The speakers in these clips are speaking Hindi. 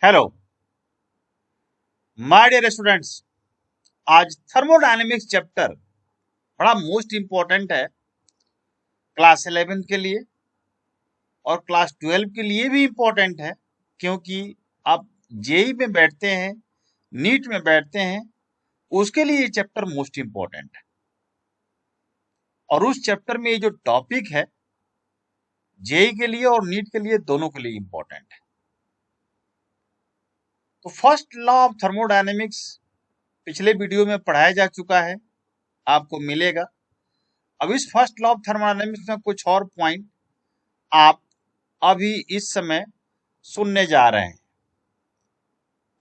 Hello my dear students. आज थर्मोडायनेमिक्स चैप्टर बड़ा मोस्ट इंपॉर्टेंट है क्लास 11 के लिए और क्लास 12 के लिए भी इंपॉर्टेंट है, क्योंकि आप जेई में बैठते हैं, नीट में बैठते हैं, उसके लिए ये चैप्टर मोस्ट इंपॉर्टेंट है। और उस चैप्टर में ये जो टॉपिक है जेई के लिए और नीट के लिए, दोनों के लिए इंपॉर्टेंट है। तो फर्स्ट लॉ ऑफ थर्मोडायनेमिक्स पिछले वीडियो में पढ़ाया जा चुका है, आपको मिलेगा। अब इस फर्स्ट लॉ ऑफ थर्मोडायनेमिक्स में कुछ और पॉइंट आप अभी इस समय सुनने जा रहे हैं,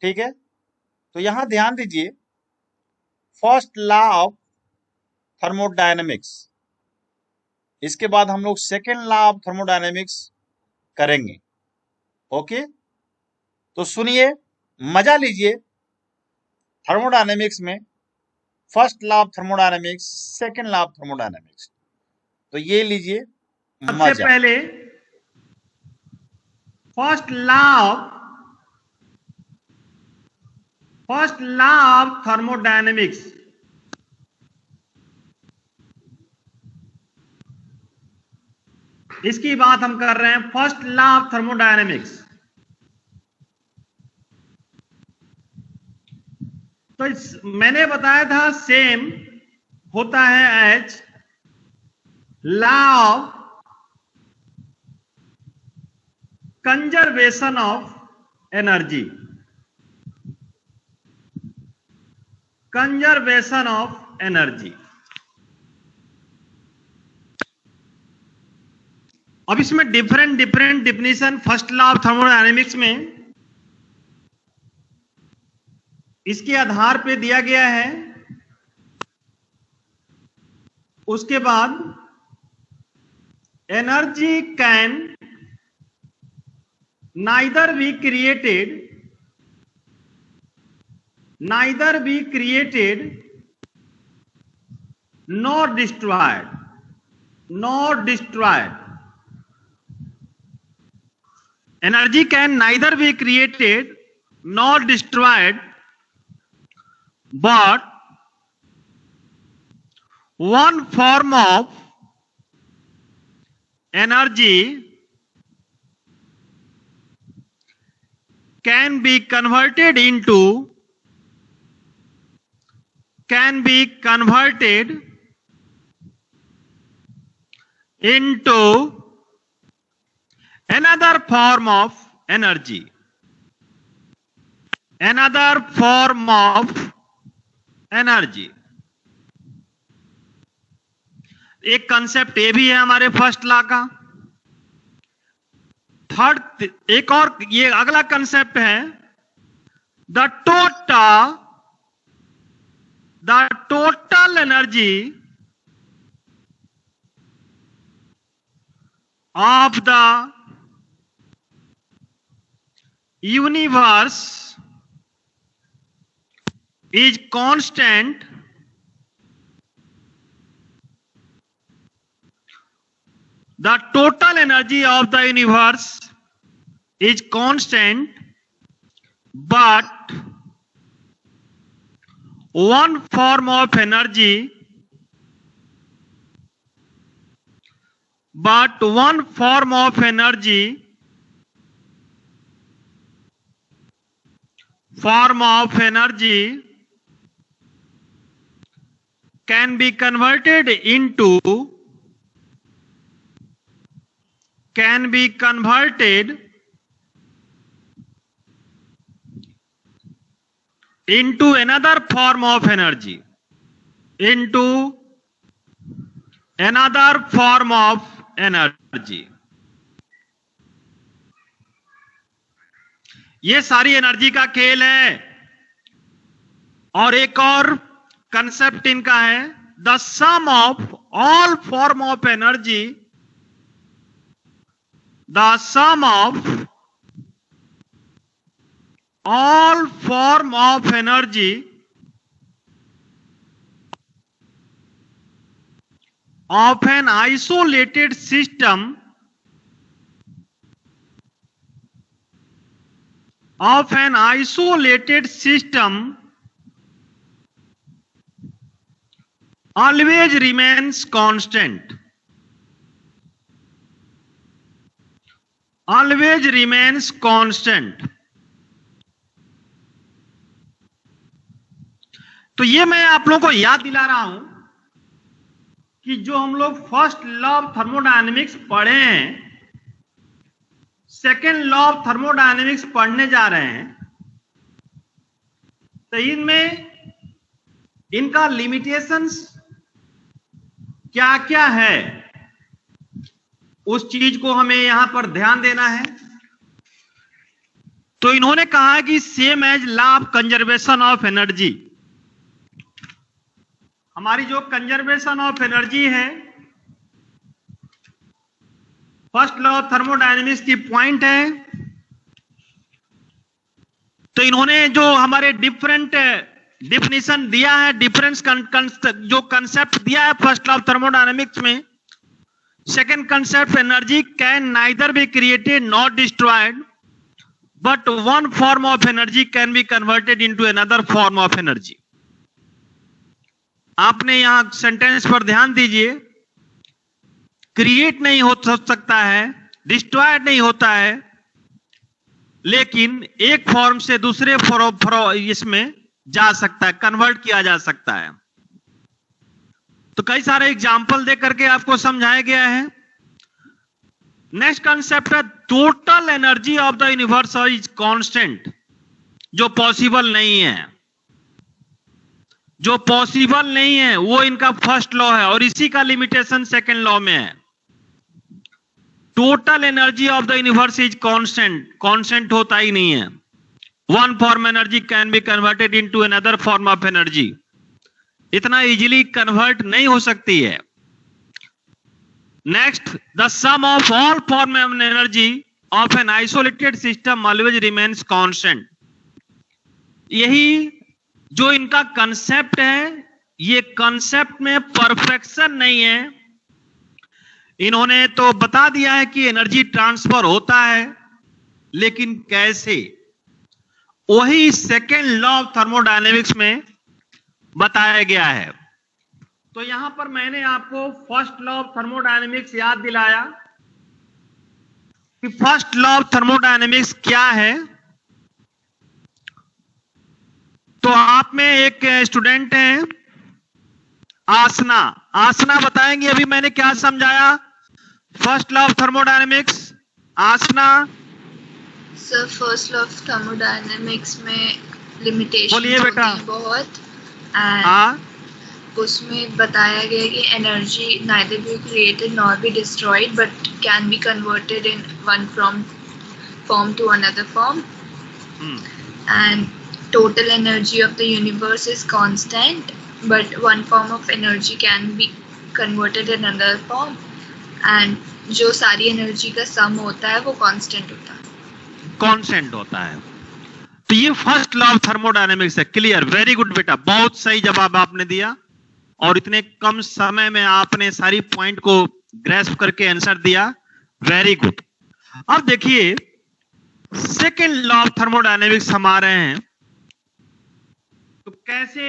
ठीक है। तो यहां ध्यान दीजिए, फर्स्ट लॉ ऑफ थर्मोडायनेमिक्स, इसके बाद हम लोग सेकेंड लॉ ऑफ थर्मोडायनेमिक्स करेंगे। ओके, तो सुनिए, मजा लीजिए। थर्मोडायनेमिक्स में first law of thermodynamics, second law of thermodynamics, तो ये लीजिए सबसे मजा। पहले फर्स्ट लॉ ऑफ थर्मोडायनेमिक्स, इसकी बात हम कर रहे हैं। फर्स्ट लॉ ऑफ थर्मोडायनेमिक्स, तो मैंने बताया था सेम होता है as law of conservation of energy, conservation of energy. अब इसमें different definition first law of thermodynamics में इसके आधार पे दिया गया है। उसके बाद energy can neither be created nor destroyed. Energy can neither be created nor destroyed, but one form of energy can be converted into another form of energy, एक कंसेप्ट ये भी है हमारे फर्स्ट लॉ का। थर्ड, एक और ये अगला कंसेप्ट है the total energy of the universe is constant the total energy of the universe is constant, but one form of energy can be converted into another form of energy, ये सारी एनर्जी का खेल है। और एक और कंसेप्ट इनका है the sum of all form of energy, the sum of all form of energy of an isolated system of an isolated system always remains constant. Always remains constant. तो ये मैं आप लोगों को याद दिला रहा हूं कि जो हम लोग फर्स्ट लॉ ऑफ थर्मोडायनेमिक्स पढ़े हैं, सेकेंड लॉ ऑफ थर्मोडायनेमिक्स पढ़ने जा रहे हैं, तो इनमें इनका लिमिटेशंस क्या क्या है, उस चीज को हमें यहां पर ध्यान देना है। तो इन्होंने कहा कि same as law of conservation of energy, हमारी जो कंजर्वेशन ऑफ एनर्जी है, फर्स्ट लॉ ऑफ थर्मोडायनेमिक्स की पॉइंट है। तो इन्होंने जो हमारे डिफरेंट डिफिनेशन दिया है, डिफरेंस जो कंसेप्ट दिया है फर्स्ट लॉ ऑफ थर्मोडायनेमिक्स में, second concept energy can neither be created not destroyed, but one form of energy can be converted into another form of energy. आपने यहां सेंटेंस पर ध्यान दीजिए, क्रिएट नहीं हो सकता है, डिस्ट्रॉयड नहीं होता है, लेकिन एक फॉर्म से दूसरे इसमें जा सकता है, कन्वर्ट किया जा सकता है। तो कई सारे एग्जाम्पल दे करके आपको समझाया गया है। नेक्स्ट कंसेप्ट है total energy of the universe is constant, जो पॉसिबल नहीं है। जो पॉसिबल नहीं है वो इनका फर्स्ट लॉ है, और इसी का लिमिटेशन सेकेंड लॉ में है। Total energy of the universe is constant, constant होता ही नहीं है। One form energy can be converted into another form of energy, इतना इजीली कन्वर्ट नहीं हो सकती है। Next, the sum of all form of energy of an isolated system always remains constant. यही जो इनका कंसेप्ट है, ये कंसेप्ट में परफेक्शन नहीं है। इन्होंने तो बता दिया है कि एनर्जी ट्रांसफर होता है, लेकिन कैसे, वही सेकेंड लॉ ऑफ थर्मोडायनेमिक्स में बताया गया है। तो यहां पर मैंने आपको फर्स्ट लॉ ऑफ थर्मोडायनेमिक्स याद दिलाया कि फर्स्ट लॉ ऑफ थर्मोडायनेमिक्स क्या है। तो आप में एक स्टूडेंट हैं आसना, आसना बताएंगे अभी मैंने क्या समझाया फर्स्ट लॉ ऑफ थर्मोडायनेमिक्स। आसना sir, first law of thermodynamics में लिमिटेशन बोलिए बेटा। बहुत, हाँ, उसमें बताया गया कि energy neither be created nor be destroyed but can be converted in one form to another form, and total energy of the universe is constant, but one form of energy can be converted in another form, and जो सारी एनर्जी का सम होता है वो कांस्टेंट होता है, कांस्टेंट होता है। तो ये फर्स्ट लॉ ऑफ थर्मोडायनेमिक्स है। क्लियर, वेरी गुड बेटा, बहुत सही जवाब आपने दिया, और इतने कम समय में आपने सारी पॉइंट को ग्रैस्प करके आंसर दिया, वेरी गुड। अब देखिए सेकेंड लॉ ऑफ थर्मोडायनेमिक्स हम आ रहे हैं। तो कैसे,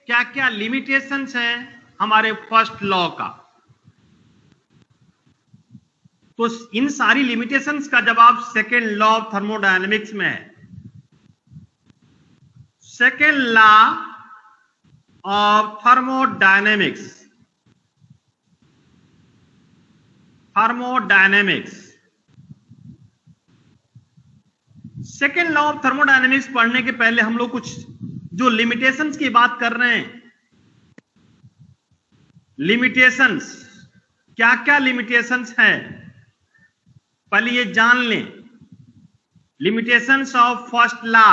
क्या क्या लिमिटेशंस है हमारे फर्स्ट लॉ का, तो इन सारी लिमिटेशंस का जवाब सेकेंड लॉ ऑफ थर्मोडायनेमिक्स में है। Second law of thermodynamics, thermodynamics second law of thermodynamics पढ़ने के पहले हम लोग कुछ जो लिमिटेशंस की बात कर रहे हैं, लिमिटेशंस क्या क्या लिमिटेशंस है पहले ये जान लें। लिमिटेशंस ऑफ फर्स्ट लॉ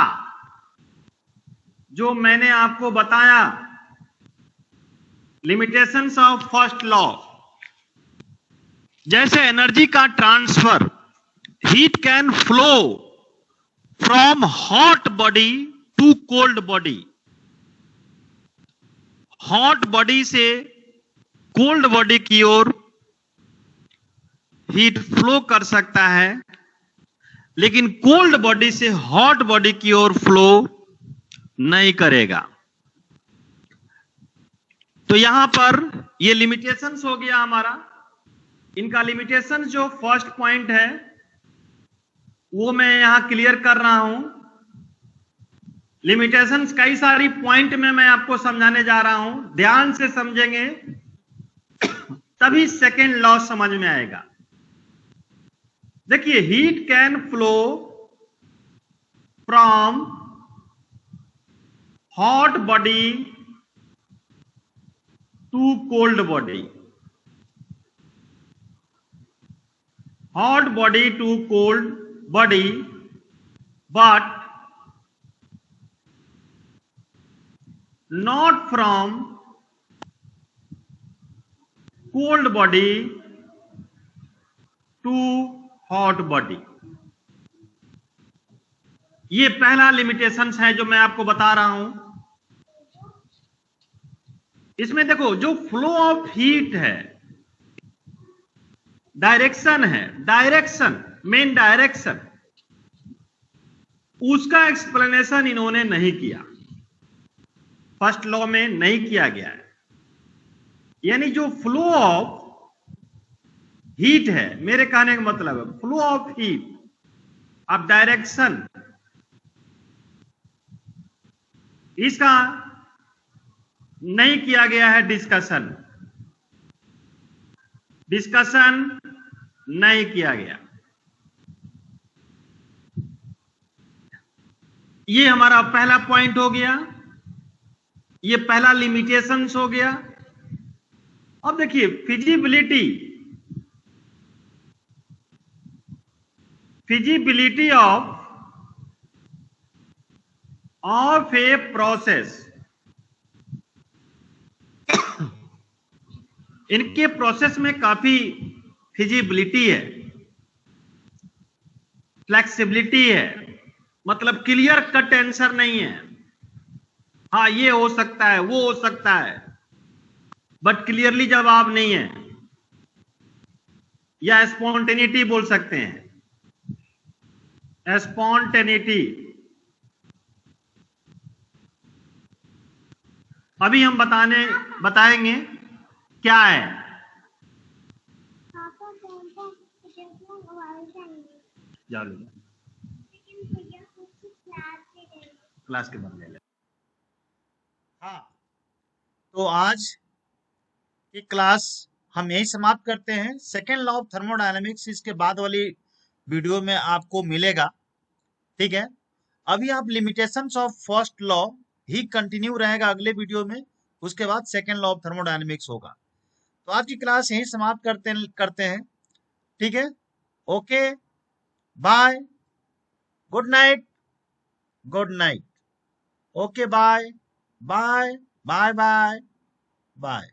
जो मैंने आपको बताया, लिमिटेशंस ऑफ फर्स्ट लॉ, जैसे एनर्जी का transfer, heat can flow from hot body to cold body, hot body से कोल्ड बॉडी की ओर हीट फ्लो कर सकता है, लेकिन कोल्ड बॉडी से हॉट बॉडी की ओर फ्लो नहीं करेगा। तो यहां पर ये लिमिटेशंस हो गया हमारा। इनका लिमिटेशंस जो फर्स्ट पॉइंट है वो मैं यहां क्लियर कर रहा हूं। लिमिटेशंस कई सारी पॉइंट में मैं आपको समझाने जा रहा हूं, ध्यान से समझेंगे तभी सेकेंड लॉ समझ में आएगा। देखिए, heat can flow from hot body to cold body, hot body to cold body, but not from cold body to hot body। ये पहला लिमिटेशन है जो मैं आपको बता रहा हूं। इसमें देखो, जो फ्लो ऑफ हीट है, डायरेक्शन है, डायरेक्शन, मेन डायरेक्शन, उसका एक्सप्लेनेशन इन्होंने नहीं किया, फर्स्ट लॉ में नहीं किया गया है। यानी जो फ्लो ऑफ हीट है, मेरे कहने का मतलब है फ्लो ऑफ हीट, अब डायरेक्शन, इसका नहीं किया गया है डिस्कशन, डिस्कशन नहीं किया गया। ये हमारा पहला पॉइंट हो गया, ये पहला लिमिटेशंस हो गया। अब देखिए, feasibility, feasibility of a process, इनके प्रोसेस में काफी फिजिबिलिटी है, फ्लेक्सिबिलिटी है, मतलब क्लियर कट आंसर नहीं है। हाँ, ये हो सकता है, वो हो सकता है, बट क्लियरली जवाब नहीं है, या स्पॉन्टेनिटी बोल सकते हैं, स्पॉन्टेनिटी। अभी हम बताएंगे क्या है। क्लास के बाद ले ले। हाँ, तो आज की क्लास हम यही समाप्त करते हैं। सेकेंड लॉ ऑफ थर्मोडायनेमिक्स इसके बाद वाली वीडियो में आपको मिलेगा, ठीक है। अभी आप limitations of first law he continue रहेगा अगले वीडियो में, उसके बाद सेकेंड लॉ ऑफ थर्मोडायनेमिक्स होगा। तो आज की क्लास यही समाप्त करते हैं, ठीक है। Okay, bye, good night, good night, okay, bye bye bye bye bye.